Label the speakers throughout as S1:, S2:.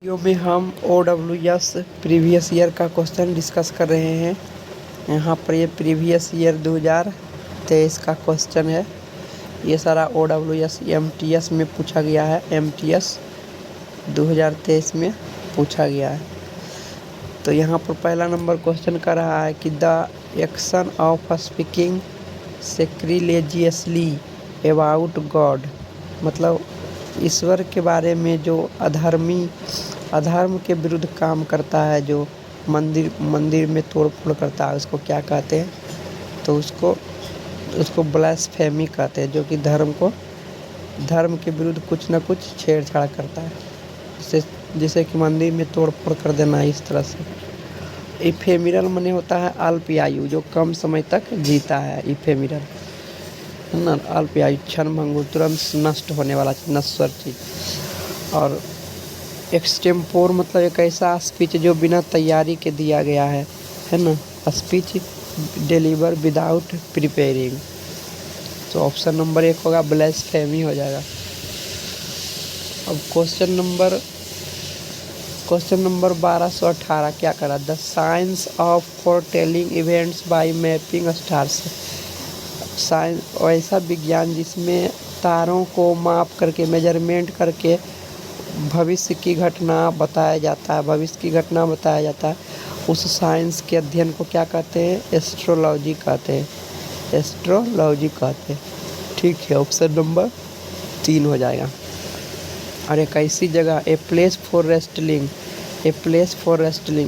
S1: Video में हम OWS previous year का क्वेश्चन डिस्कस कर रहे हैं। यहाँ पर ये प्रीवियस ईयर 2023 का क्वेश्चन है। ये सारा OWS MTS में पूछा गया है। MTS 2023 में पूछा गया है। तो यहाँ पर पहला नंबर क्वेश्चन कर रहा है कि the action of speaking sacrilegiously about God, मतलब ईश्वर के बारे में जो अधर्म के विरुद्ध काम करता है, जो मंदिर में तोड़-फोड़ करता है, उसको क्या कहते हैं? तो उसको ब्लास्फेमी कहते हैं, जो कि धर्म के विरुद्ध कुछ न कुछ छेड़छाड़ करता है, जैसे कि मंदिर में तोड़-फोड़ कर देना, इस तरह से। इफेमिरल माने होता है अल्प आयु, जो कम समय तक जीता है, इफेमिरल है ना, अल्प आयु, क्षणभंगुर, तुरंत नष्ट होने वाला, नश्वर चीज़। और एक्सटेम्पोर मतलब एक ऐसा स्पीच जो बिना तैयारी के दिया गया है ना, स्पीच डिलीवर विदाउट प्रिपेयरिंग। तो ऑप्शन नंबर 1 होगा, ब्लास्फेमी हो जाएगा। अब क्वेश्चन नंबर 1218 क्या करा? The science of foretelling events by mapping stars. Science ऐसा विज्ञान जिसमें तारों को माप करके, मेजरमेंट करके भविष्य की घटना बताया जाता है। उस साइंस के अध्ययन को क्या कहते हैं? एस्ट्रोलॉजी कहते हैं। ठीक है, ऑप्शन नंबर 3 हो जाएगा। और एक ऐसी जगह, ए प्लेस फॉर रेस्टलिंग,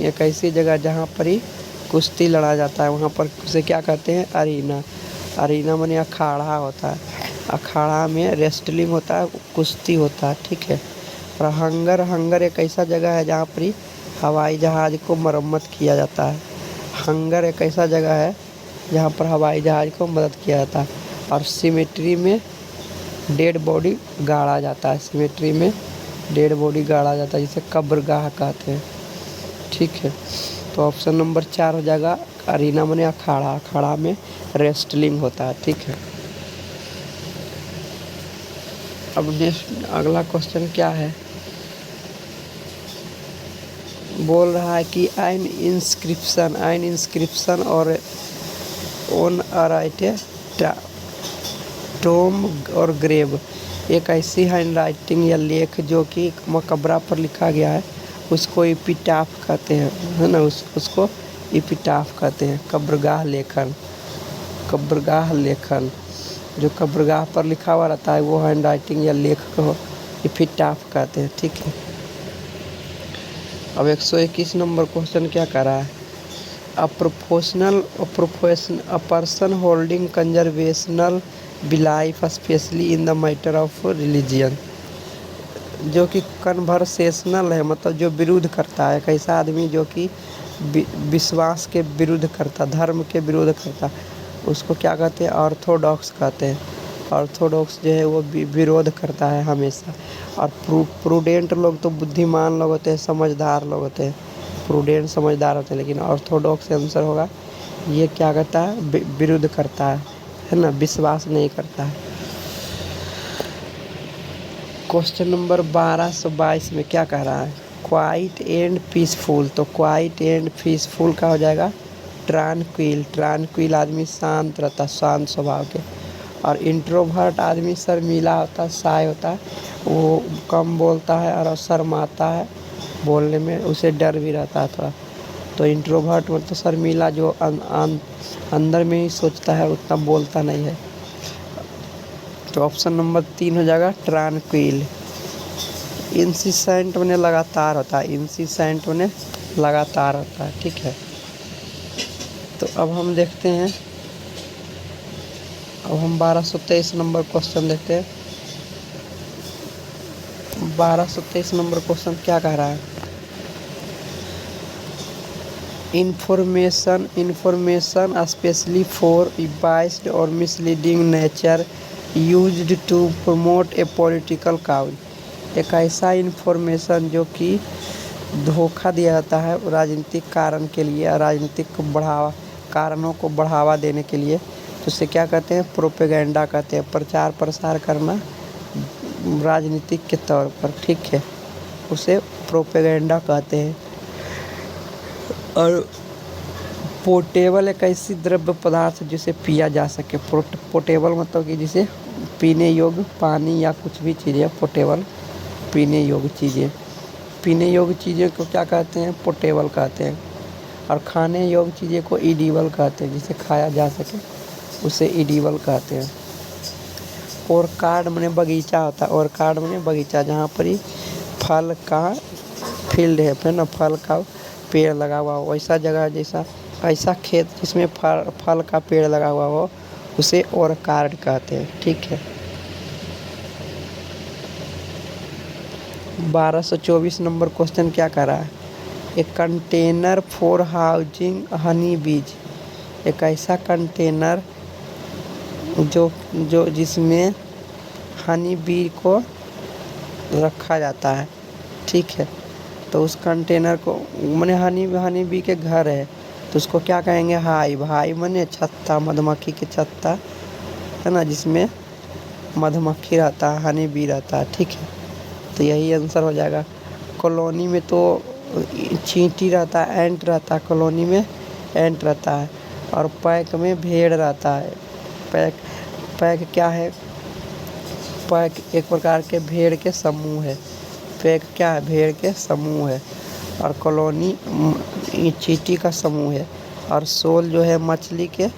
S1: एक ऐसी जगह जहाँ पर ही कुश्ती लड़ा जाता है, वहाँ पर उसे क्या कहते हैं? अरीना माने अखाड़ा होता है। अखाड़ा में रेस्टलिंग होता है, कुश्ती होता है। ठीक है। और हंगर एक ऐसा जगह है जहाँ पर हवाई जहाज़ को मरम्मत किया जाता है। हंगर एक ऐसा जगह है जहाँ पर हवाई जहाज़ को मदद किया जाता है। और सिमेट्री में डेड बॉडी गाड़ा जाता है, जिसे कब्रगाह कहते हैं। ठीक है। तो ऑप्शन नंबर 4 हो जाएगा, अरीना माने अखाड़ा में रेस्टलिंग होता है। ठीक है। अब नेक्स्ट अगला क्वेश्चन क्या है? बोल रहा है कि एन इंस्क्रिप्शन और ऑन राइट टोम और ग्रेव, एक ऐसी हैंडराइटिंग या लेख जो कि मकबरा पर लिखा गया है, उसको एपिटाफ कहते हैं, है ना। उसको एपिटाफ कहते हैं। कब्रगाह लेखन जो कब्रगाह पर लिखा हुआ रहता है, वो हैंडराइटिंग या लेख को एपिटाफ कहते हैं। ठीक है। अब 121 नंबर क्वेश्चन क्या कर रहा है? A person holding conservational belief especially in the matter of religion, जो कि कन्वर्सेशनल है, मतलब जो विरोध करता है। एक ऐसा आदमी जो कि विश्वास के विरुद्ध करता, धर्म के विरोध करता, उसको क्या कहते हैं? ऑर्थोडॉक्स कहते हैं। ऑर्थोडॉक्स जो है वो विरोध करता है हमेशा। और प्रूडेंट लोग तो बुद्धिमान लोग होते हैं, समझदार लोग होते हैं, प्रूडेंट समझदार होते हैं। लेकिन ऑर्थोडॉक्स आंसर होगा, ये क्या करता है? विरोध करता है ना, विश्वास नहीं करता है। क्वेश्चन नंबर 1222 में क्या कह रहा है? Quiet and peaceful. तो क्वाइट एंड पीसफुल का हो जाएगा ट्रांक्विल आदमी शांत रहता, शांत स्वभाव के। और इंट्रोवर्ट आदमी शर्मीला होता, शाय होता है, वो कम बोलता है और शर्माता है बोलने में, उसे डर भी रहता है थोड़ा। तो इंट्रोवर्ट मतलब शर्मीला, जो अंदर में ही सोचता है, उतना बोलता नहीं है। तो ऑप्शन नंबर 3 हो जाएगा, ट्रांक्विल। इंसिसेंट माने लगातार होता है। ठीक है। तो अब हम देखते हैं, अब हम 1223 नंबर क्वेश्चन देखते हैं। 1223 नंबर क्वेश्चन क्या कह रहा है? इंफॉर्मेशन स्पेशली फॉर बाइस्ड और misleading nature used to promote a political cause, एक ऐसा इंफॉर्मेशन जो कि धोखा दिया जाता है राजनीतिक कारण के लिए, राजनीतिक कारणों को बढ़ावा देने के लिए, तो उसे क्या कहते हैं? प्रोपेगेंडा कहते हैं। प्रचार प्रसार करना राजनीतिक के तौर पर। ठीक है। उसे प्रोपेगेंडा कहते हैं। और पोर्टेबल एक ऐसी द्रव्य पदार्थ जिसे पिया जा सके। पोर्टेबल मतलब कि जिसे पीने योग्य पानी या कुछ भी चीज़ें पोर्टेबल पीने योग्य चीज़ें। पीने योग्य चीज़ें को क्या कहते हैं? पोर्टेबल कहते हैं। और खाने योग्य चीज़ें को ईडिबल कहते हैं, जिसे खाया जा सके उसे ईडिबल कहते हैं। ऑर्कार्ड माने बगीचा होता है। ऑर्कार्ड माने बगीचा, जहाँ पर ही फल का फील्ड है, फिर ना फल का पेड़ लगा हुआ हो, वैसा जगह जैसा ऐसा खेत जिसमें फल का पेड़ लगा हुआ हो उसे ऑर्कार्ड कहते हैं। ठीक है। 1224 नंबर क्वेश्चन क्या कर रहा है? A container for housing Honey बीज। एक ऐसा कंटेनर जो जिसमें हनी बी को रखा जाता है। ठीक है। तो उस कंटेनर को माने हनी बी के घर है तो उसको क्या कहेंगे? हाइव। हाइव माने छत्ता, मधुमक्खी के छत्ता है ना, जिसमें मधुमक्खी रहता है, हनी बी रहता है। ठीक है। तो यही आंसर हो जाएगा। कॉलोनी में तो चींटी रहता है, एंट रहता है। कॉलोनी में एंट रहता है। और पैक में भेड़ रहता है। पैक क्या है? पैक एक प्रकार के भेड़ के समूह है। पैक क्या है? भेड़ के समूह है। और कॉलोनी चींटी का समूह है। और सोल जो है मछली के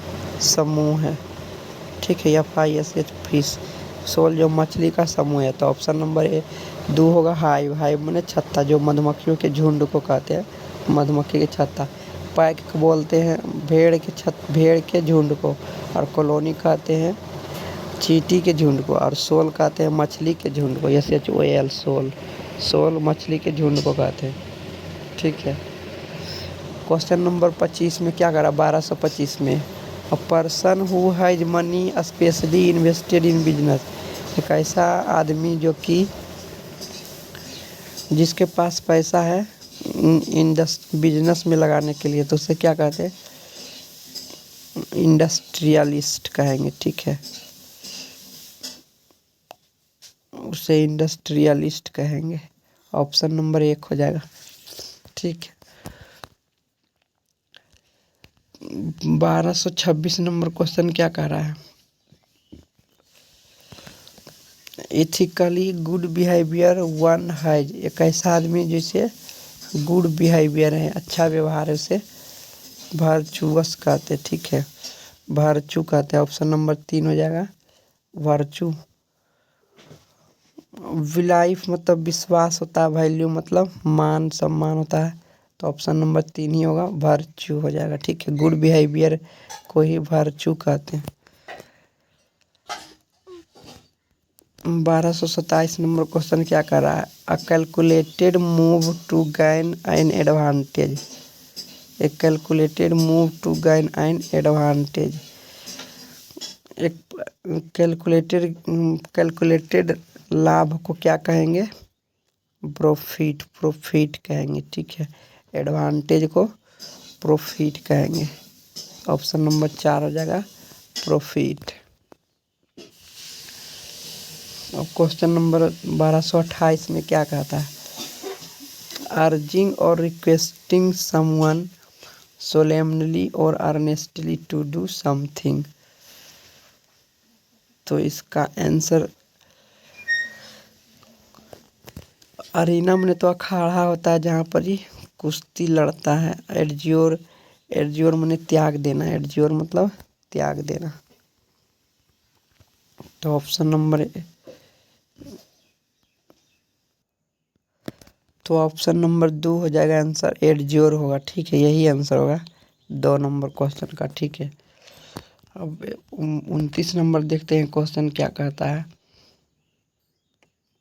S1: समूह है। ठीक है। FISH fish. सोल जो मछली का समूह है। तो ऑप्शन नंबर ए 2 होगा हाइव। हाइव माने छत्ता, जो मधुमक्खियों के झुंड को कहते हैं, मधुमक्खी के छत्ता। पैक को बोलते हैं भेड़ के झुंड को। और कॉलोनी कहते हैं चींटी के झुंड को। और सोल कहते हैं मछली के झुंड को। SHOAL soul. सोल मछली के झुंड को कहते हैं। ठीक है। क्वेश्चन नंबर 25 में क्या करा? 1225 में a person who has money specially invested in business. एक ऐसा आदमी जो कि जिसके पास पैसा है बिजनेस में लगाने के लिए, तो उसे क्या कहते हैं? इंडस्ट्रियलिस्ट कहेंगे। ठीक है। उसे इंडस्ट्रियलिस्ट कहेंगे। ऑप्शन नंबर 1 हो जाएगा। ठीक है। 1226 नंबर क्वेश्चन क्या कह रहा है? Ethically good behaviour one has. एक ऐसा आदमी जिसे गुड बिहेवियर है, अच्छा व्यवहार है, उसे वर्चुअस कहते। ठीक है। वर्चू कहते हैं। ऑप्शन नंबर 3 हो जाएगा वर्चू। विलाइफ मतलब विश्वास होता है। वैल्यू मतलब मान सम्मान होता है। तो ऑप्शन नंबर 3 ही होगा, वर्चू हो जाएगा। ठीक है। गुड बिहेवियर को ही वर्चू कहते हैं। 1227 नंबर क्वेश्चन क्या कर रहा है? A calculated move to gain an advantage. A calculated move to gain an advantage. एक कैलकुलेटेड लाभ को क्या कहेंगे? प्रॉफिट। प्रॉफिट कहेंगे। ठीक है। एडवांटेज को प्रॉफिट कहेंगे। ऑप्शन नंबर 4 हो जाएगा प्रॉफिट। अब क्वेश्चन नंबर 1228 में क्या कहता है? अर्जिंग और रिक्वेस्टिंग समवन सोलेमनली और अर्नेस्टली टू डू समथिंग। तो इसका आंसर अरीना में तो अखाड़ा होता है जहाँ पर ही कुश्ती लड़ता है। एड्योर। एड्योर माने त्याग देना। एड्योर मतलब त्याग देना। तो ऑप्शन नंबर 2 हो जाएगा आंसर। एड्योर होगा। ठीक है। यही आंसर होगा 2 नंबर क्वेश्चन का। ठीक है। अब 29 नंबर देखते हैं क्वेश्चन क्या कहता है।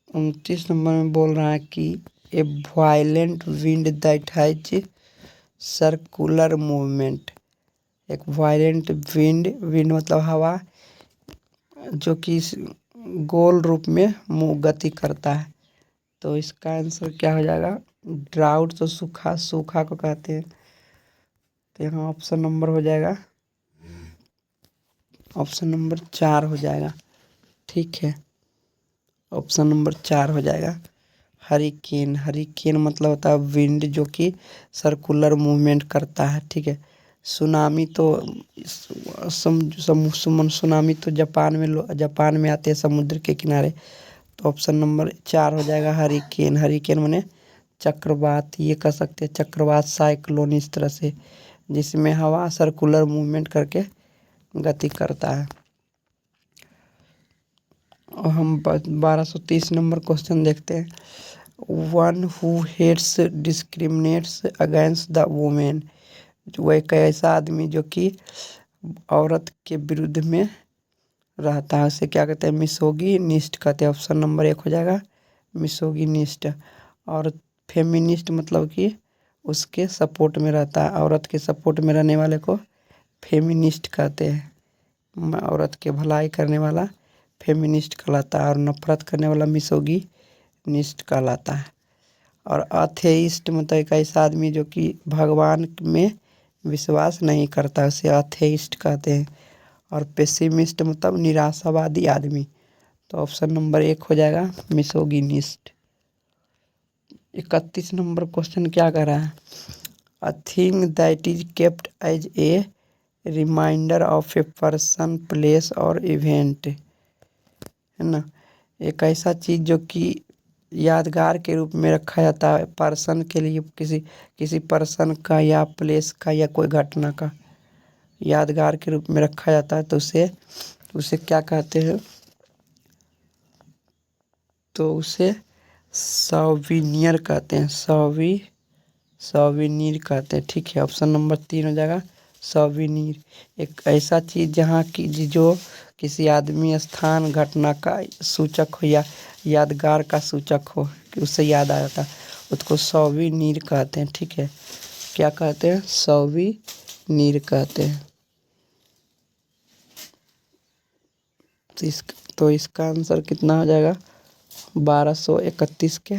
S1: 29 नंबर में बोल रहा है कि ए violent wind that has circular movement. एक वायलेंट विंड मतलब हवा जो कि गोल रूप में गति करता है। तो इसका आंसर क्या हो जाएगा? ड्राउट। तो सूखा, सूखा को कहते हैं। तो यहाँ ऑप्शन नंबर हो जाएगा, ऑप्शन नंबर 4 हो जाएगा। ठीक है। ऑप्शन नंबर 4 हो जाएगा। हरिकेन, हरिकेन मतलब होता है विंड जो कि सर्कुलर मूवमेंट करता है, ठीक है। सुनामी तो सुनामी तो जापान में आते हैं समुद्र के किनारे। तो ऑप्शन नंबर 4 हो जाएगा हरिकेन। हरिकेन माने चक्रवात, ये कह सकते हैं चक्रवात, साइक्लोन, इस तरह से जिसमें हवा सर्कुलर मूवमेंट करके गति करता है। और हम 1230 नंबर क्वेश्चन देखते हैं। One who hates discriminates against the women, वह एक ऐसा आदमी जो कि औरत के विरुद्ध में रहता है, उसे क्या कहते हैं? मिसोगिनिस्ट कहते हैं। ऑप्शन नंबर 1 हो जाएगा मिसोगिनिस्ट। और फेमिनिस्ट मतलब कि उसके सपोर्ट में रहता है, औरत के सपोर्ट में रहने वाले को फेमिनिस्ट कहते हैं। औरत के भलाई करने वाला फेमिनिस्ट कहलाता है और नफरत करने वाला मिसोगिनिस्ट कहलाता है। और अथेइस्ट मतलब एक ऐसा आदमी जो कि भगवान में विश्वास नहीं करता, उसे अथेइस्ट कहते हैं। और पेसिमिस्ट मतलब निराशावादी आदमी। तो ऑप्शन नंबर 1 हो जाएगा मिसोगिनिस्ट। 31 नंबर क्वेश्चन क्या कर रहा है? A thing that is kept as a reminder of a person, place और इवेंट, है ना। एक ऐसा चीज़ जो कि यादगार के रूप में रखा जाता है पर्सन के लिए, किसी पर्सन का या प्लेस का या कोई घटना का यादगार के रूप में रखा जाता है, तो उसे क्या कहते हैं? तो उसे सौविनियर कहते हैं। सौविनीर कहते हैं, ठीक है। ऑप्शन नंबर 3 हो जाएगा सौविनीर। एक ऐसा चीज़ जहाँ की जो किसी आदमी, स्थान, घटना का सूचक हो या यादगार का सूचक हो कि उससे याद आ जाता है, उसको सौविनीर कहते हैं, ठीक है। क्या कहते हैं? सौविनीर कहते हैं। तो इसका आंसर कितना हो जाएगा? 1231 के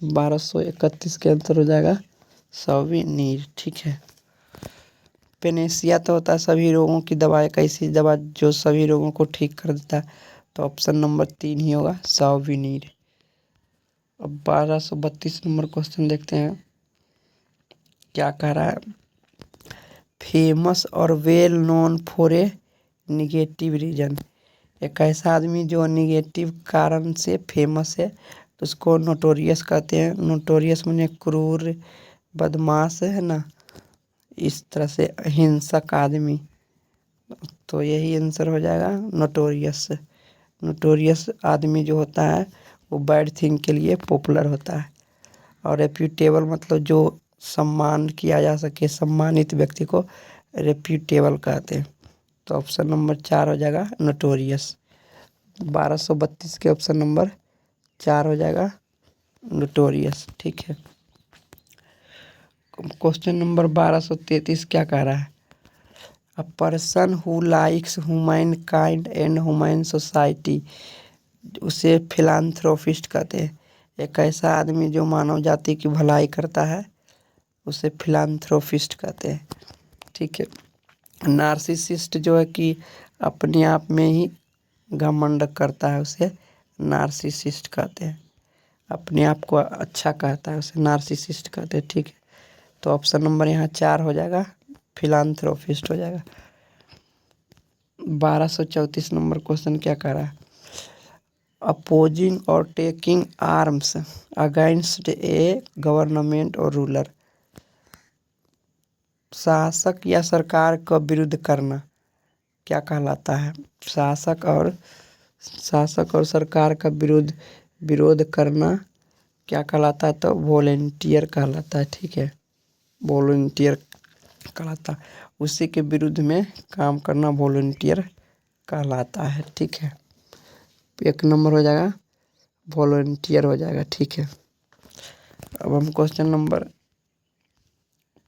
S1: 1231 के आंसर हो जाएगा सौविनीर, ठीक है। पेनेसिया तो होता है सभी रोगों की दवा, एक ऐसी दवा जो सभी रोगों को ठीक कर देता है। तो ऑप्शन नंबर 3 ही होगा सौविनीर। अब 1232 नंबर क्वेश्चन देखते हैं क्या कह रहा है। फेमस और well known for a negative reason, एक ऐसा आदमी जो निगेटिव कारण से फेमस है तो उसको नोटोरियस कहते हैं। नोटोरियस माने क्रूर, बदमाश, है ना, इस तरह से हिंसक आदमी। तो यही आंसर हो जाएगा नोटोरियस। नोटोरियस आदमी जो होता है वो बैड थिंग के लिए पॉपुलर होता है। और रेप्यूटेबल मतलब जो सम्मान किया जा सके, सम्मानित व्यक्ति को रेप्यूटेबल कहते हैं। तो ऑप्शन नंबर 4 हो जाएगा नोटोरियस। 1232 के ऑप्शन नंबर 4 हो जाएगा नोटोरियस, ठीक है। क्वेश्चन नंबर 1233 क्या कह रहा है? A person who likes human kind and human society, उसे फिलान्थ्रोपिस्ट कहते हैं। एक ऐसा आदमी जो मानव जाति की भलाई करता है उसे फिलान्थ्रोपिस्ट कहते हैं, ठीक है। नार्सिसिस्ट जो है कि अपने आप में ही घमंड करता है उसे नार्सिसिस्ट कहते हैं। अपने आप को अच्छा कहता है उसे नार्सिसिस्ट कहते हैं, ठीक है। तो ऑप्शन नंबर यहाँ 4 हो जाएगा फिलान्थ्रोपिस्ट हो जाएगा। 1234 नंबर क्वेश्चन क्या कह रहा है? अपोजिंग और टेकिंग आर्म्स अगेंस्ट ए गवर्नमेंट और रूलर, शासक या सरकार का विरुद्ध करना क्या कहलाता है? शासक और सरकार का विरोध करना क्या कहलाता है? तो वॉलेंटियर कहलाता है, ठीक है। वॉलेंटियर कहलाता है, उसी के विरुद्ध में काम करना वॉलेंटियर कहलाता है, ठीक है। 1 नंबर हो जाएगा वॉलेंटियर हो जाएगा, ठीक है। अब हम क्वेश्चन नंबर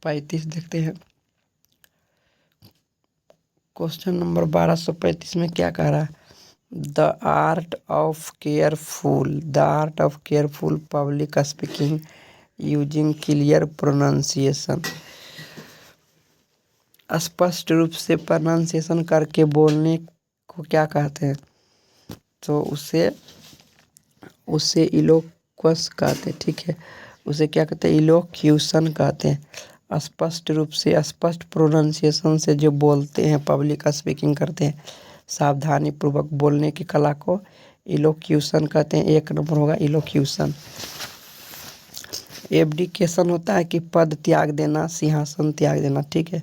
S1: 35 देखते हैं। क्वेश्चन नंबर 1235 में क्या कह रहा है? The art of careful public speaking using clear pronunciation, स्पष्ट रूप से प्रोनाउंसिएशन करके बोलने को क्या कहते हैं? तो उसे इलोक्वस कहते हैं, ठीक है। उसे क्या कहते हैं, इलोक्यूशन कहते हैं। स्पष्ट रूप से स्पष्ट प्रोनाउंसिएशन से जो बोलते हैं, पब्लिक स्पीकिंग करते हैं, सावधानी पूर्वक बोलने की कला को इलोक्यूशन कहते हैं। एक नंबर होगा इलोक्यूशन। एब्डिकेशन होता है कि पद त्याग देना, सिंहासन त्याग देना, ठीक है।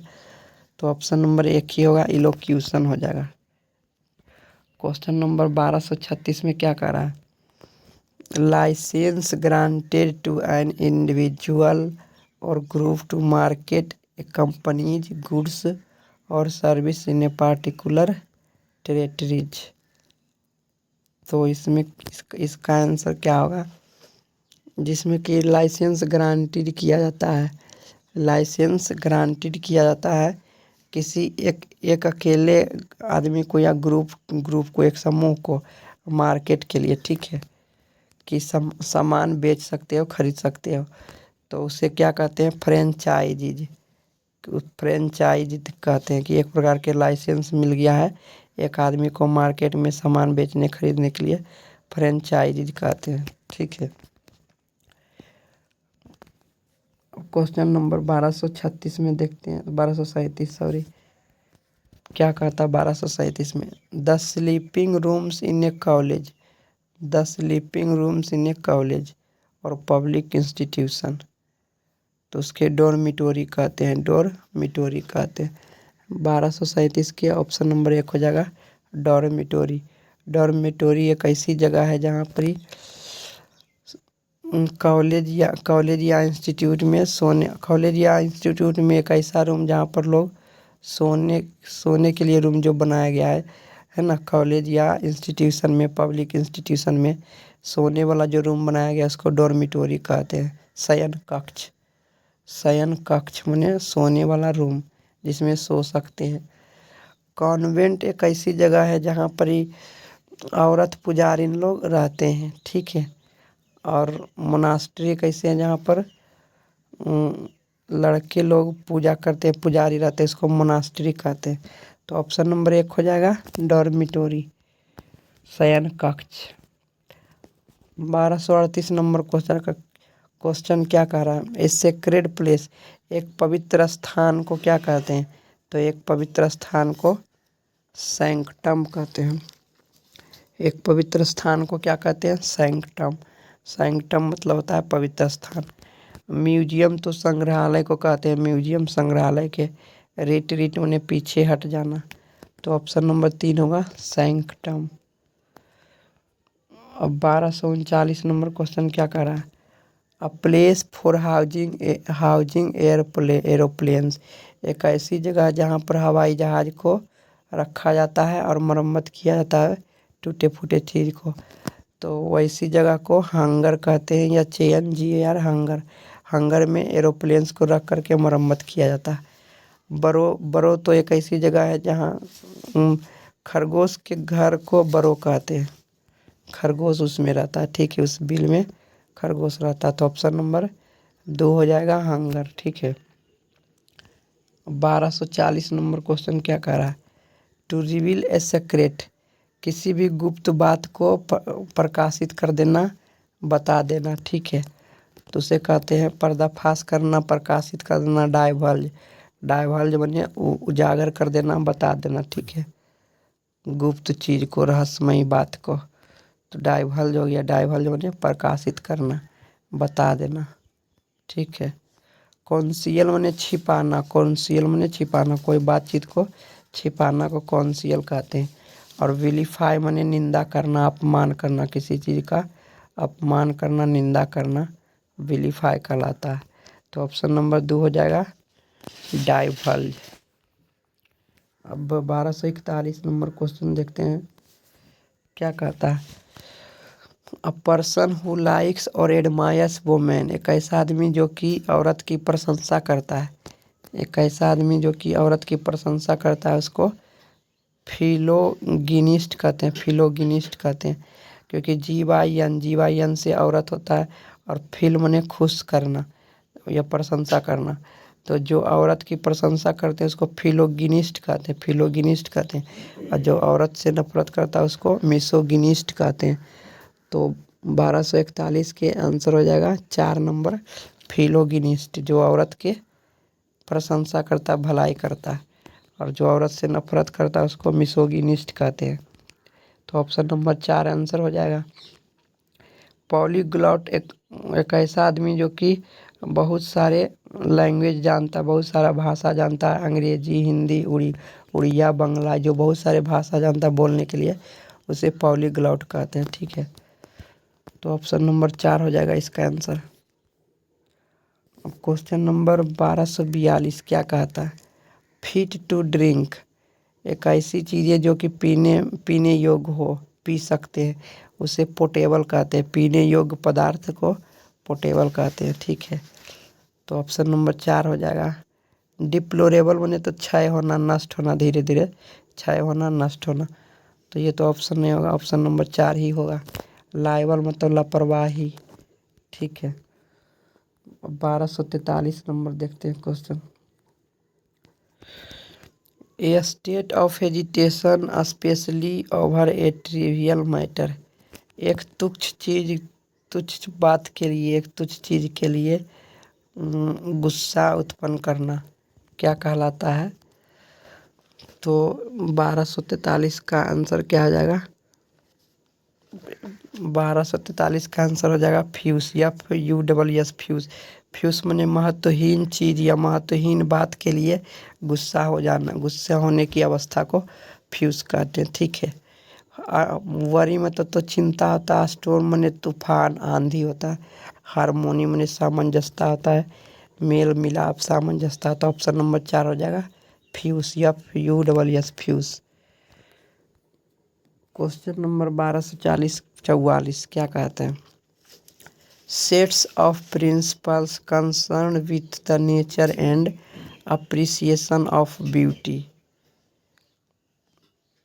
S1: तो ऑप्शन नंबर 1 ही होगा, इलोक्यूशन हो जाएगा। क्वेश्चन नंबर 1236 में क्या कह रहा है, licence granted to an individual और group to market a company's goods और service in a particular territories. तो इसमें इसका आंसर क्या होगा, जिसमें कि लाइसेंस ग्रांटेड किया जाता है, लाइसेंस ग्रांटेड किया जाता है किसी एक अकेले आदमी को या ग्रुप को, एक समूह को मार्केट के लिए, ठीक है, कि सामान बेच सकते हो, खरीद सकते हो। तो उसे क्या कहते हैं, फ्रेंचाइजीज। फ्रेंचाइज कहते हैं कि एक प्रकार के लाइसेंस मिल गया है एक आदमी को मार्केट में सामान बेचने खरीदने के लिए, फ्रेंचाइजीज कहते हैं, ठीक है। क्वेश्चन नंबर 1236 में देखते हैं, 1237 सॉरी, क्या कहता है 1237 में, the sleeping rooms in A college, the sleeping rooms in A college और पब्लिक इंस्टीट्यूशन, तो उसके डॉर्मिटोरी कहते हैं, डॉर्मिटोरी कहते हैं। 1237 के ऑप्शन नंबर 1 हो जाएगा डॉर्मिटोरी। डॉर्मिटोरी एक ऐसी जगह है जहाँ पर कॉलेज या इंस्टीट्यूट में कॉलेज या इंस्टीट्यूट में एक ऐसा रूम जहाँ पर लोग सोने के लिए रूम जो बनाया गया है ना, कॉलेज या इंस्टीट्यूशन में, पब्लिक इंस्टीट्यूशन में सोने वाला जो रूम बनाया गया उसको डॉर्मिटोरी कहते हैं। शयन कक्ष माने सोने वाला रूम जिसमें सो सकते हैं। कॉन्वेंट एक ऐसी जगह है जहाँ पर ही औरत पुजारिन लोग रहते हैं, ठीक है। और मोनास्ट्री कैसे हैं जहाँ पर लड़के लोग पूजा करते हैं, पुजारी रहते हैं, इसको मोनास्ट्री कहते हैं। तो ऑप्शन नंबर 1 हो जाएगा डॉर्मिटोरी, शयन कक्ष। 1238 नंबर क्वेश्चन क्या कह रहा है, ए सेक्रेड प्लेस, एक पवित्र स्थान को क्या कहते हैं, तो एक पवित्र स्थान को सैंक्टम कहते हैं। एक पवित्र स्थान को क्या कहते हैं, सैंक्टम। सैंक्टम मतलब होता है पवित्र स्थान। म्यूजियम तो संग्रहालय को कहते हैं, म्यूजियम संग्रहालय के। रिट्रीट उन्हें पीछे हट जाना, तो ऑप्शन नंबर 3 होगा सैंक्टम। अब 1239 नंबर क्वेश्चन क्या कह रहा है, a place for housing aeroplanes, एक ऐसी जगह जहाँ पर हवाई जहाज को रखा जाता है और मरम्मत किया जाता है टूटे फूटे चीज़ को, तो वैसी जगह को हंगर कहते हैं, या चेयन GAR हंगर में एरोप्लेन्स को रख करके मरम्मत किया जाता है। बरो तो एक ऐसी जगह है जहाँ खरगोश के घर को बरो कहते हैं, खरगोश उसमें रहता है, ठीक है, उस बिल में खरगोश रहता है। तो ऑप्शन नंबर 2 हो जाएगा हंगर, ठीक है। 1240 नंबर क्वेश्चन क्या कह रहा है, टू रिवील ए सीक्रेट, किसी भी गुप्त बात को प्रकाशित कर देना, बता देना, ठीक है। तो उसे कहते हैं पर्दाफाश करना, प्रकाशित कर देना, डाइवल्ज बने उजागर कर देना, बता देना, ठीक है, गुप्त चीज़ को, रहस्यमयी बात को। तो डाइवल्ज हो गया, डाइवल्ज बने प्रकाशित करना, बता देना, ठीक है। कॉन्सियल मने छिपाना, कॉन्सियल मने छिपाना, कोई बातचीत को छिपाना को कॉन्सियल कहते हैं। और विलीफाई मने निंदा करना, अपमान करना, किसी चीज़ का अपमान करना, निंदा करना, विलीफाई कहलाता है। तो ऑप्शन नंबर 2 हो जाएगा डाइवल्ज। अब 1241 नंबर क्वेश्चन देखते हैं क्या कहता है, अ पर्सन हु लाइक्स और एडमायर्स वुमेन, एक ऐसा आदमी जो कि औरत की प्रशंसा करता है, एक ऐसा आदमी जो कि औरत की प्रशंसा करता है उसको फिलोगिनिस्ट कहते हैं, फिलोगिनिस्ट कहते हैं। क्योंकि जीवायन से औरत होता है, और फिल मने खुश करना या प्रशंसा करना, तो जो औरत की प्रशंसा करते हैं उसको फिलोगिनिस्ट कहते हैं, फिलोगिनिस्ट कहते हैं। और जो औरत से नफरत करता है उसको मिसोगिनिस्ट कहते हैं। तो 1241 के आंसर हो जाएगा 4 नंबर फिलोगिनिस्ट, जो औरत के प्रशंसा करता, भलाई करता, और जो औरत से नफरत करता है उसको मिसोगिनिस्ट कहते हैं। तो ऑप्शन नंबर 4 आंसर हो जाएगा। पॉलीग्लॉट एक ऐसा आदमी जो कि बहुत सारे लैंग्वेज जानता, बहुत सारा भाषा जानता है, अंग्रेजी, हिंदी, उड़िया, बंगला, जो बहुत सारे भाषा जानता बोलने के लिए, उसे पॉलीग्लॉट कहते हैं। ठीक है, तो ऑप्शन नंबर 4 हो जाएगा इसका आंसर। अब क्वेश्चन नंबर 1242 क्या कहता है? फिट टू ड्रिंक एक ऐसी चीज़ है जो कि पीने योग्य हो, पी सकते हैं, उसे पोर्टेबल कहते हैं। पीने योग्य पदार्थ को पोर्टेबल कहते हैं। ठीक है, तो ऑप्शन नंबर 4 हो जाएगा। डिप्लोरेबल बने तो क्षय होना, नष्ट होना, धीरे धीरे क्षय होना, नष्ट होना, तो ये तो ऑप्शन नहीं होगा, ऑप्शन नंबर 4 ही होगा। लायबल मतलब लापरवाही। ठीक है, 1243 नंबर देखते हैं question. A state of hesitation specially over A trivial matter, एक तुच्छ बात के लिए, एक तुच्छ चीज़ के लिए गुस्सा उत्पन्न करना क्या कहलाता है? तो 1243 का आंसर क्या हो जाएगा? 1243 का आंसर हो जाएगा फ्यूस, FUSS फ्यूस। फ्यूस माने महत्वहीन चीज़ या महत्वहीन बात के लिए गुस्सा हो जाना, गुस्सा होने की अवस्था को फ्यूस कहते हैं। ठीक है, वरी मतलब तो चिंता होता है, स्टोर्म माने तूफान, आंधी होता है, हारमोनी माने सामंजस्यता होता है, मेल मिलाप, सामंजस्यता होता है। ऑप्शन नंबर 4 हो जाएगा फ्यूस, FUSS फ्यूस। क्वेश्चन नंबर 1244 क्या कहते हैं? Sets of principles concern with the nature and appreciation of beauty,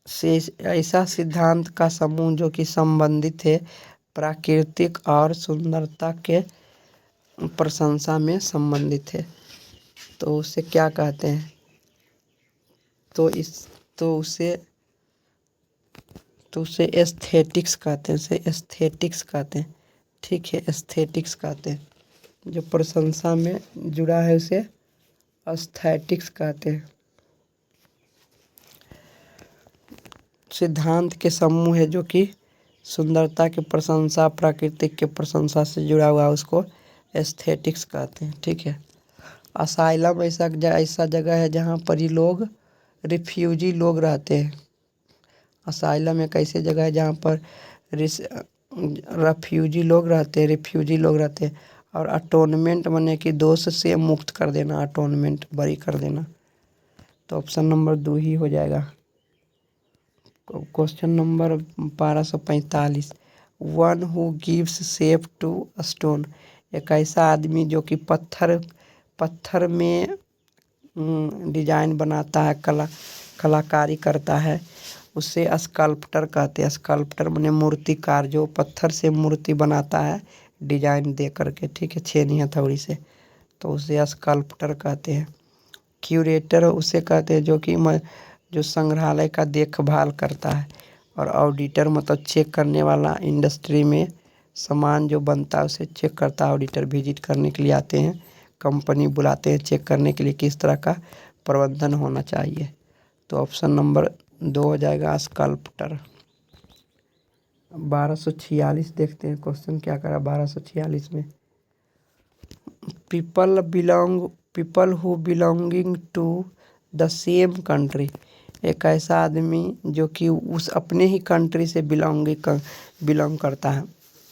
S1: से ऐसा सिद्धांत का समूह जो कि संबंधित है प्राकृतिक और सुंदरता के प्रशंसा में संबंधित है, तो उसे क्या कहते हैं? तो उसे एस्थेटिक्स कहते हैं, उसे एस्थेटिक्स कहते हैं। ठीक है, एस्थेटिक्स कहते हैं, जो प्रशंसा में जुड़ा है उसे एस्थेटिक्स कहते हैं। सिद्धांत के समूह है जो कि सुंदरता की प्रशंसा, प्राकृतिक के प्रशंसा से जुड़ा हुआ है, उसको एस्थेटिक्स कहते हैं। ठीक है, असाइलम ऐसा जगह है जहाँ पर ही लोग, रिफ्यूजी लोग रहते हैं। असाइलम एक ऐसी जगह है जहाँ पर रिफ्यूजी लोग रहते हैं। और अटोनमेंट माने कि दोष से मुक्त कर देना, अटोनमेंट बरी कर देना, तो ऑप्शन नंबर 2 ही हो जाएगा। Question number 1245, one who gives shape to stone, एक ऐसा आदमी जो कि पत्थर में डिजाइन बनाता है, कलाकारी करता है, उसे स्कल्प्टर कहते हैं। स्कल्प्टर माने मूर्तिकार, जो पत्थर से मूर्ति बनाता है डिजाइन दे करके। ठीक है, छेनी हथौड़ी से, तो उसे स्कल्प्टर कहते हैं। क्यूरेटर उसे कहते हैं जो संग्रहालय का देखभाल करता है। और ऑडिटर मतलब चेक करने वाला, इंडस्ट्री में सामान जो बनता है उसे चेक करता है। ऑडिटर विजिट करने के लिए आते हैं, कंपनी बुलाते हैं चेक करने के लिए किस तरह का प्रबंधन होना चाहिए, तो ऑप्शन नंबर 2 हो जाएगा स्कल्प्टर। 1246 देखते हैं क्वेश्चन क्या करा 1246 में। People who belonging to the same country, एक ऐसा आदमी जो कि उस अपने ही कंट्री से बिलोंग करता है,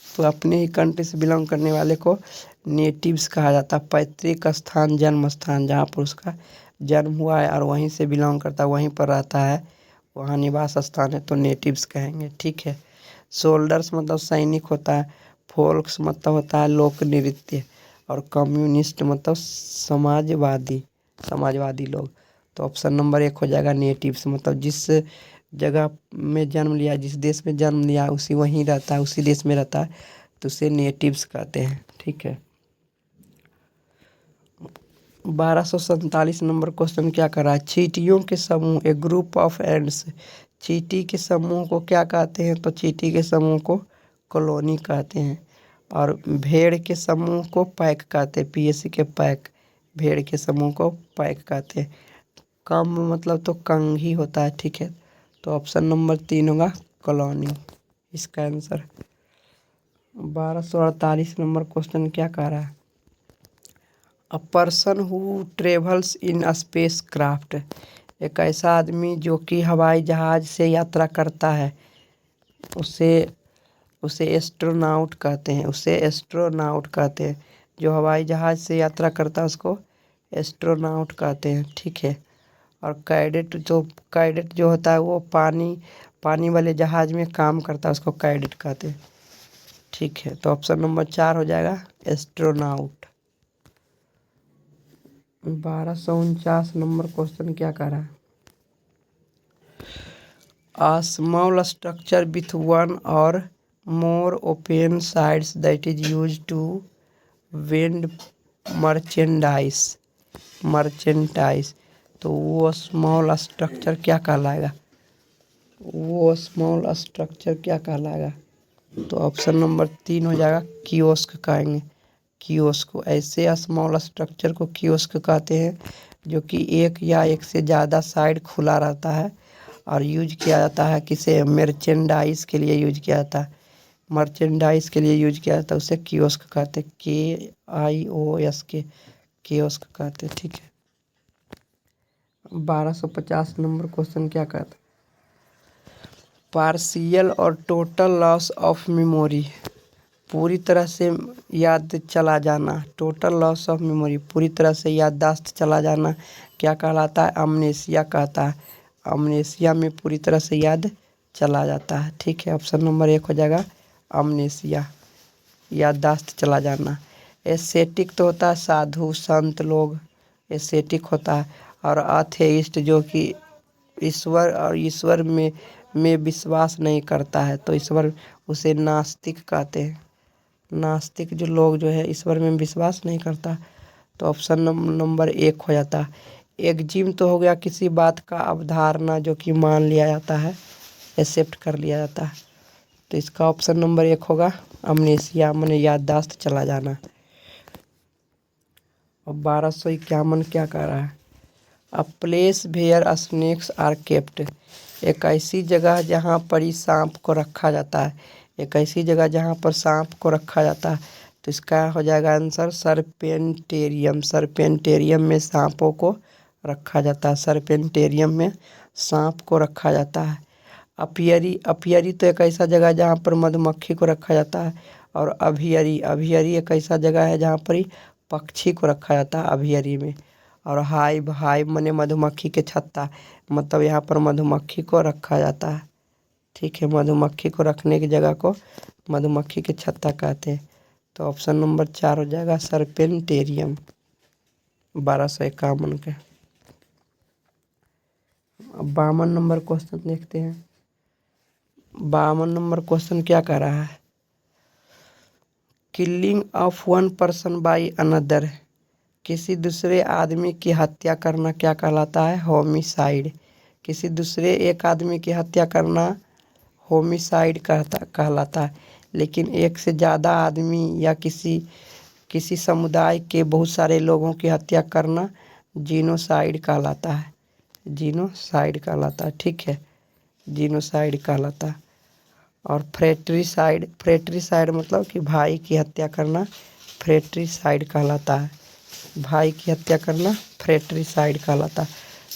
S1: तो अपने ही कंट्री से बिलोंग करने वाले को नेटिव्स कहा जाता है। पैतृक स्थान, जन्म स्थान, जहाँ पर उसका जन्म हुआ है और वहीं से बिलोंग करता है, वहीं पर रहता है, वहाँ निवास स्थान है, तो नेटिव्स कहेंगे। ठीक है, सोल्डर्स मतलब सैनिक होता है, फोल्क्स मतलब होता है लोक नृत्य, और कम्युनिस्ट मतलब समाजवादी लोग, तो ऑप्शन नंबर 1 हो जाएगा नेटिव्स, मतलब जिस जगह में जन्म लिया, जिस देश में जन्म लिया वहीं रहता है, उसी देश में रहता है, तो उसे नेटिव्स कहते हैं। ठीक है, 1247 नंबर क्वेश्चन क्या कर रहा है? चींटियों के समूह, ए ग्रुप ऑफ एंड्स, चींटी के समूह को क्या कहते हैं? तो चींटी के समूह को कॉलोनी कहते हैं। और भेड़ के समूह को पैक कहते हैं, पीएससी के पैक, भेड़ के समूह को पैक कहते हैं। कम मतलब तो कंग ही होता है, ठीक है। तो ऑप्शन नंबर 3 होगा कॉलोनी इसका आंसर। 1248 नंबर क्वेश्चन क्या कह रहा है? A person who travels in space craft, एक ऐसा आदमी जो कि हवाई जहाज से यात्रा करता है, उसे उसे एस्ट्रोनॉट कहते हैं, उसे एस्ट्रोनॉट कहते हैं। जो हवाई जहाज से यात्रा करता है उसको एस्ट्रोनॉट कहते हैं, ठीक है। और कैडेट जो होता है वो पानी वाले जहाज में काम करता है, उसको कैडेट कहते हैं, ठीक है। तो ऑप्शन नंबर 4 हो जाएगा एस्ट्रोनॉट। 1249 नंबर क्वेश्चन क्या कह रहा है? A small structure with one or more open sides that is used to vend merchandise। तो वो स्मॉल स्ट्रक्चर क्या कहलाएगा? वो स्मॉल स्ट्रक्चर क्या कहलाएगा? तो ऑप्शन नंबर 3 हो जाएगा कियोस्क कहेंगे। कियोस्क, ऐसे स्मॉल स्ट्रक्चर को कियोस्क कहते हैं जो कि एक या एक से ज़्यादा साइड खुला रहता है और यूज किया जाता है किसे? मर्चेंडाइज के लिए यूज किया जाता है, मर्चेंडाइज के लिए यूज किया जाता है, उसे कियोस्क कहते हैं, KIOSK, कियोस्क कहते हैं, ठीक है। 1250 नंबर क्वेश्चन क्या कहता है? पार्शियल और टोटल लॉस ऑफ मेमोरी, पूरी तरह से याद चला जाना, टोटल लॉस ऑफ मेमोरी, पूरी तरह से याददाश्त चला जाना क्या कहलाता है? अमनेसिया कहता है। अमनेसिया में पूरी तरह से याद चला जाता है, ठीक है। ऑप्शन नंबर 1 हो जाएगा अमनेसिया, याददाश्त चला जाना। एस्थेटिक तो होता है साधु संत लोग, एस्थेटिक होता है। और अथेइस्ट जो कि ईश्वर में विश्वास नहीं करता है, तो ईश्वर उसे नास्तिक कहते हैं। नास्तिक जो लोग जो है ईश्वर में विश्वास नहीं करता, तो ऑप्शन नंबर 1 हो जाता है। एक्जिम तो हो गया किसी बात का अवधारणा जो कि मान लिया जाता है, एक्सेप्ट कर लिया जाता है, तो इसका ऑप्शन नंबर 1 होगा अमनेसिया, माने याददाश्त चला जाना। और 1251 क्या कह रहा है? A place where snakes are kept, एक ऐसी जगह जहाँ पर ही सांप को रखा जाता है, एक ऐसी जगह जहाँ पर सांप को रखा जाता है, तो इसका हो जाएगा आंसर सर्पेंटेरियम। सर्पेंटेरियम में सांपों को रखा जाता है, सर्पेंटेरियम में सांप को रखा जाता है। अपियरी तो एक ऐसा जगह है जहाँ पर मधुमक्खी को रखा जाता है। और अभियरी एक ऐसा जगह है जहाँ पर ही पक्षी को रखा जाता है, अभियरी में। और हाइव माने मधुमक्खी के छत्ता, मतलब यहाँ पर मधुमक्खी को रखा जाता है, ठीक है। मधुमक्खी को रखने की जगह को मधुमक्खी के छत्ता कहते हैं, तो ऑप्शन नंबर 4 हो जाएगा सर्पेंटेरियम। 1251 के। अब 52 नंबर क्वेश्चन देखते हैं। 52 नंबर क्वेश्चन क्या कह रहा है? Killing of one person by another, किसी दूसरे आदमी की हत्या करना क्या कहलाता है? होमिसाइड। किसी दूसरे एक आदमी की हत्या करना होमिसाइड कहलाता है। लेकिन एक से ज़्यादा आदमी या किसी समुदाय के बहुत सारे लोगों की हत्या करना जीनोसाइड कहलाता है, जीनोसाइड कहलाता है, ठीक है। जीनोसाइड कहलाता है। और फ्रेट्रिसाइड मतलब कि भाई की हत्या करना फ्रेट्रिसाइड कहलाता है, भाई की हत्या करना फ्रेट्रिसाइड कहलाता है।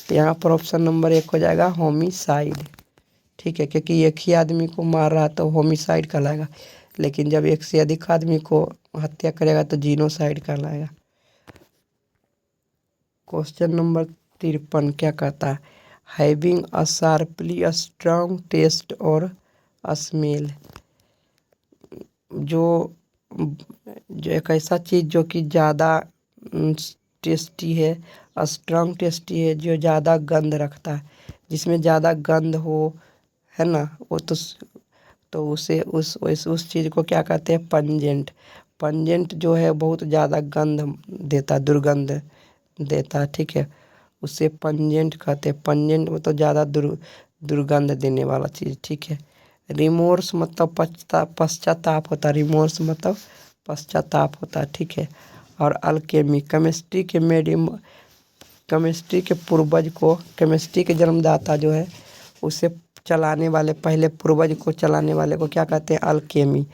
S1: तो यहाँ पर ऑप्शन नंबर 1 हो जाएगा होमिसाइड, ठीक है, क्योंकि एक ही आदमी को मार रहा है तो होमिसाइड कहलाएगा, लेकिन जब एक से अधिक आदमी को हत्या करेगा तो जीनोसाइड कहलाएगा। क्वेश्चन नंबर 53 क्या कहता है? Having a sharply strong taste और स्मेल, जो एक ऐसा चीज़ जो कि ज़्यादा टेस्टी है, स्ट्रॉन्ग टेस्टी है, जो ज़्यादा गंध रखता है, जिसमें ज़्यादा गंध हो, है ना, वो तो उसे उस चीज़ को क्या कहते हैं? पंजेंट। पंजेंट जो है बहुत ज़्यादा गंध देता, दुर्गंध देता है, ठीक है, उसे पंजेंट कहते हैं। पंजेंट मतलब ज़्यादा दुर्गंध देने वाला चीज़, ठीक है। रिमोर्स मतलब पश्चाताप होता है, रिमोर्स मतलब पश्चाताप होता है, ठीक है। और अल्केमी केमिस्ट्री के पूर्वज को, केमिस्ट्री के जन्मदाता जो है उसे चलाने वाले, पहले पूर्वज को चलाने वाले को क्या कहते हैं? अल्केमी।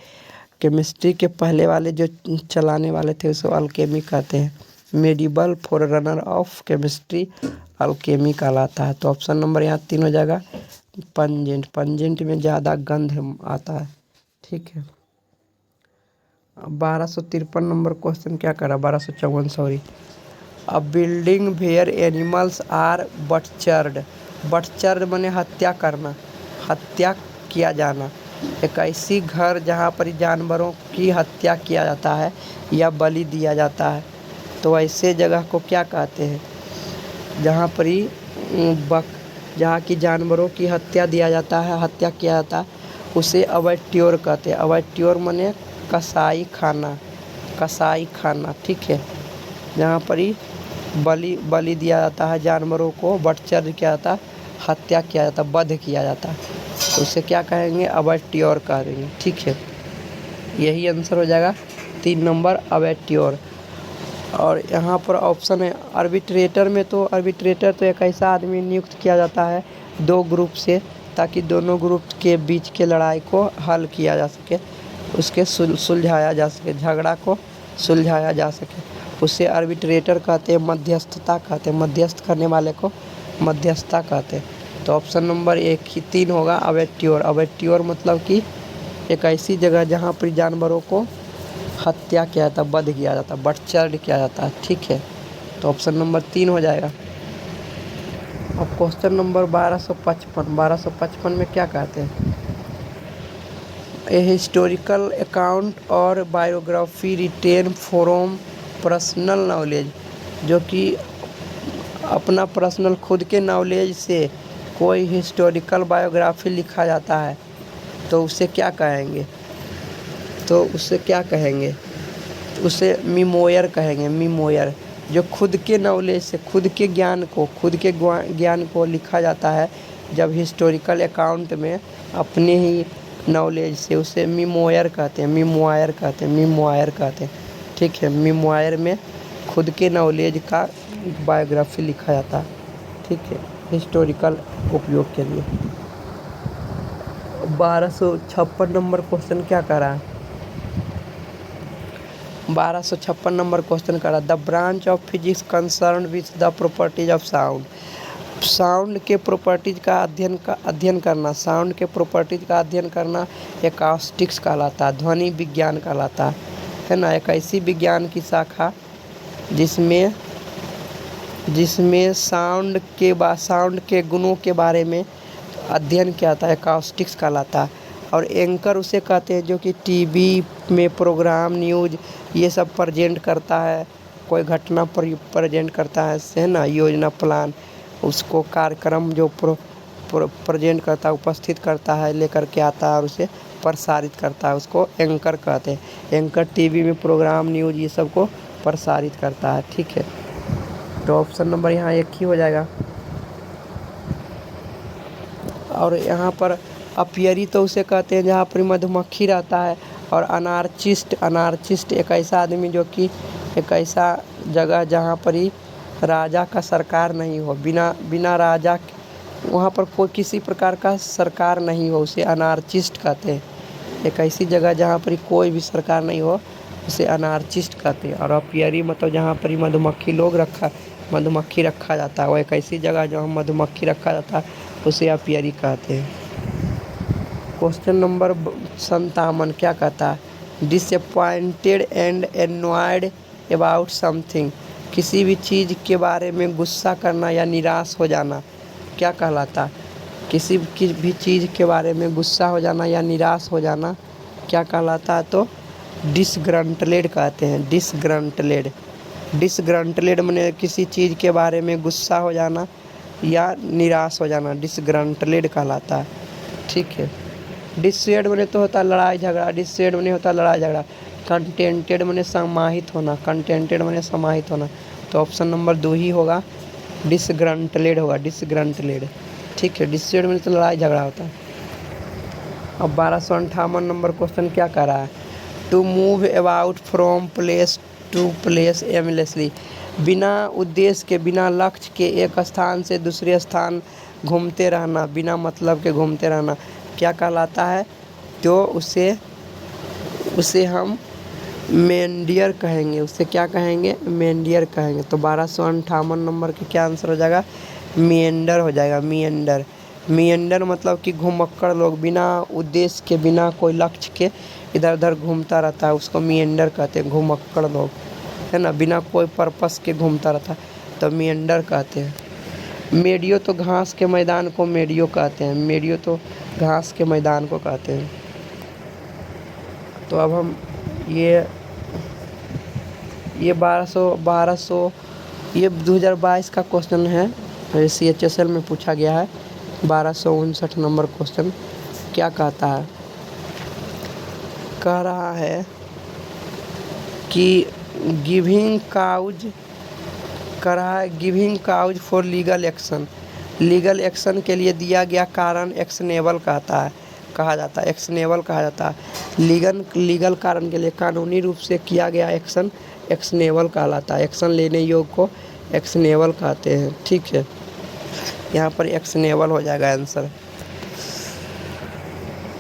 S1: केमिस्ट्री के पहले वाले जो चलाने वाले थे उसे अल्केमी कहते हैं। मेडिबल फोररनर ऑफ केमिस्ट्री अल्केमी कहलाता है। तो ऑप्शन नंबर यहाँ 3 हो जाएगा पंजेंट। पंजेंट में ज़्यादा गंध आता है, ठीक है। 1253 नंबर क्वेश्चन क्या करा, 1254 sorry. A building where animals are butchered. Butchered माने हत्या करना, हत्या किया जाना। एक ऐसी घर जहाँ पर जानवरों की हत्या किया जाता है या बलि दिया जाता है, तो ऐसे जगह को क्या कहते हैं? जहाँ पर जहाँ की जानवरों की हत्या दिया जाता है, हत्या किया जाता है, उसे अबैट्योर कहते हैं। अबैट्योर माने कसाई खाना, कसाई खाना, ठीक है। जहाँ पर बलि दिया जाता है जानवरों को, बटचर्ड किया जाता है, हत्या किया जाता है, वध किया जाता है, तो उसे क्या कहेंगे? अबैट्योर कहेंगे, ठीक है। यही आंसर हो जाएगा 3 नंबर, अबैट्योर। और यहाँ पर ऑप्शन है आर्बिट्रेटर में, तो आर्बिट्रेटर तो एक ऐसा आदमी नियुक्त किया जाता है 2 ग्रुप से, ताकि दोनों ग्रुप के बीच के लड़ाई को हल किया जा सके, उसके सुलझाया जा सके, झगड़ा को सुलझाया जा सके, उसे आर्बिट्रेटर कहते हैं, मध्यस्थता कहते हैं, मध्यस्थ करने वाले को मध्यस्थता कहते हैं। तो ऑप्शन नंबर 3 होगा अबैट्योर। अबैट्योर मतलब कि एक ऐसी जगह जहाँ पर जानवरों को हत्या किया जाता, वध किया जाता, बटचर्ड किया जाता है, ठीक है। तो ऑप्शन नंबर 3 हो जाएगा। अब क्वेश्चन नंबर 1255 में क्या कहते हैं? ए हिस्टोरिकल अकाउंट और biography written from personal knowledge, जो कि अपना पर्सनल खुद के नॉलेज से कोई हिस्टोरिकल बायोग्राफी लिखा जाता है, तो उसे क्या कहेंगे? तो उसे क्या कहेंगे? उसे मीमोयर कहेंगे, मीमोयर। जो खुद के नॉलेज से, खुद के ज्ञान को लिखा जाता है जब हिस्टोरिकल अकाउंट में, अपने ही नॉलेज से, उसे मीमोयर कहते हैं, मीमोयर कहते हैं, मीमोयर कहते हैं, ठीक है। मीमोयर में खुद के नॉलेज का बायोग्राफी लिखा जाता है, ठीक है, हिस्टोरिकल उपयोग के लिए। 1256 नंबर क्वेश्चन क्या कर रहा है? 1256 नंबर क्वेश्चन कर रहा है, the branch of physics concern with the properties of sound. Sound के प्रॉपर्टीज का अध्ययन करना, साउंड के प्रॉपर्टीज का अध्ययन करना एकॉस्टिक्स कहलाता है, ध्वनि विज्ञान कहलाता है ना। एक ऐसी विज्ञान की शाखा जिसमें साउंड के गुणों के बारे में अध्ययन किया जाता है, एकॉस्टिक्स कहलाता है। और एंकर उसे कहते हैं जो कि टीवी में प्रोग्राम, न्यूज़ ये सब प्रेजेंट करता है, कोई घटना प्रेजेंट करता है, है ना, योजना प्लान, उसको कार्यक्रम जो प्रेजेंट करता है, उपस्थित करता है, लेकर के आता है और उसे प्रसारित करता है, उसको एंकर कहते हैं। एंकर टीवी में प्रोग्राम, न्यूज़ ये सब को प्रसारित करता है, ठीक है। तो ऑप्शन नंबर यहाँ 1 ही हो जाएगा। और यहाँ पर अपियरी तो उसे कहते हैं जहाँ पर मधुमक्खी रहता है। और अनार्चिस्ट एक ऐसा आदमी जो कि एक ऐसा जगह जहाँ पर ही राजा का सरकार नहीं हो, बिना राजा, वहाँ पर कोई किसी प्रकार का सरकार नहीं हो, उसे अनार्चिस्ट कहते हैं। एक ऐसी जगह जहाँ पर कोई भी सरकार नहीं हो, उसे अनार्चिस्ट कहते हैं। और अपियरी मतलब जहाँ पर मधुमक्खी रखा जाता है, वो एक ऐसी जगह जहाँ मधुमक्खी रखा जाता है, उसे अपियरी कहते हैं। क्वेश्चन नंबर 57 क्या कहता है? Disappointed and annoyed about something. किसी भी चीज़ के बारे में गुस्सा करना या निराश हो जाना क्या कहलाता है? किसी भी चीज़ के बारे में गुस्सा हो जाना या निराश हो जाना क्या कहलाता है? तो डिसग्रंटलेड कहते हैं, डिसग्रंटलेड माने किसी चीज़ के बारे में गुस्सा हो जाना या निराश हो जाना, डिसग्रंटलेड कहलाता है, ठीक है। डिसेड माने तो होता है लड़ाई झगड़ा, डिसेड माने होता है लड़ाई झगड़ा। कंटेंटेड माने समाहित होना, तो ऑप्शन नंबर 2 ही होगा, डिसग्रंटलेड होगा, डिसग्रंटलेड, ठीक है। डिसेड माने तो लड़ाई झगड़ा होता है। अब 1258 नंबर क्वेश्चन क्या कह रहा है, to move about from place to place aimlessly, बिना उद्देश्य के बिना लक्ष्य के एक स्थान से दूसरे स्थान घूमते रहना, बिना मतलब के घूमते रहना क्या कहलाता है, तो उसे हम मेंडियर कहेंगे, उससे क्या कहेंगे, मेंडियर कहेंगे। तो 1258 नंबर के क्या आंसर हो जाएगा, मिएंडर हो जाएगा, मिएंडर। मिएंडर मतलब कि घुमक्कड़ लोग बिना उद्देश्य के बिना कोई लक्ष्य के इधर उधर घूमता रहता है, उसको मिएंडर कहते हैं, घुमक्कड़ लोग है ना, बिना कोई पर्पस के घूमता रहता है तो मिएंडर कहते हैं। मेडियो तो घास के मैदान को मेडियो कहते हैं, मेडियो तो घास के मैदान को कहते हैं। तो अब हम ये 1200 ये 2022 का क्वेश्चन है, CHSL में पूछा गया है। 1259 नंबर क्वेश्चन क्या कहता है, कह रहा है कि giving cause for legal action, legal action के लिए दिया गया कारण एक्शनेबल कहा जाता है, एक्शनेबल कहा जाता है। लीगल कारण के लिए कानूनी रूप से किया गया एक्शन एक्शनेबल कहलाता है, एक्शन लेने योग्य को एक्शनेबल कहते हैं। ठीक है, यहाँ पर एक्शनेबल हो जाएगा आंसर।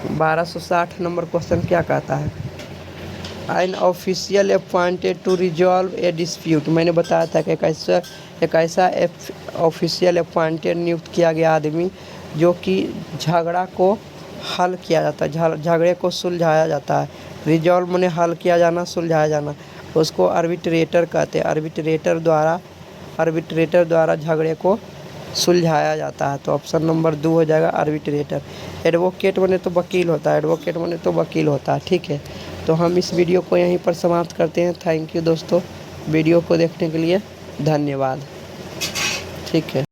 S1: 1260 नंबर क्वेश्चन क्या कहता है, an official appointed to resolve a dispute, मैंने बताया था कि एक ऐसा ऑफिशियल अपॉइंटेड नियुक्त किया गया आदमी जो कि झगड़ा को हल किया जाता है, झगड़े को सुलझाया जाता है। रिजॉल्व माने हल किया जाना, सुलझाया जाना, उसको आर्बिट्रेटर कहते हैं। आर्बिट्रेटर द्वारा झगड़े को सुलझाया जाता है। तो ऑप्शन नंबर 2 हो जाएगा आर्बिट्रेटर। एडवोकेट माने तो वकील होता है, एडवोकेट माने तो वकील होता है। ठीक है, तो हम इस वीडियो को यहीं पर समाप्त करते हैं। थैंक यू दोस्तों, वीडियो को देखने के लिए धन्यवाद। ठीक है।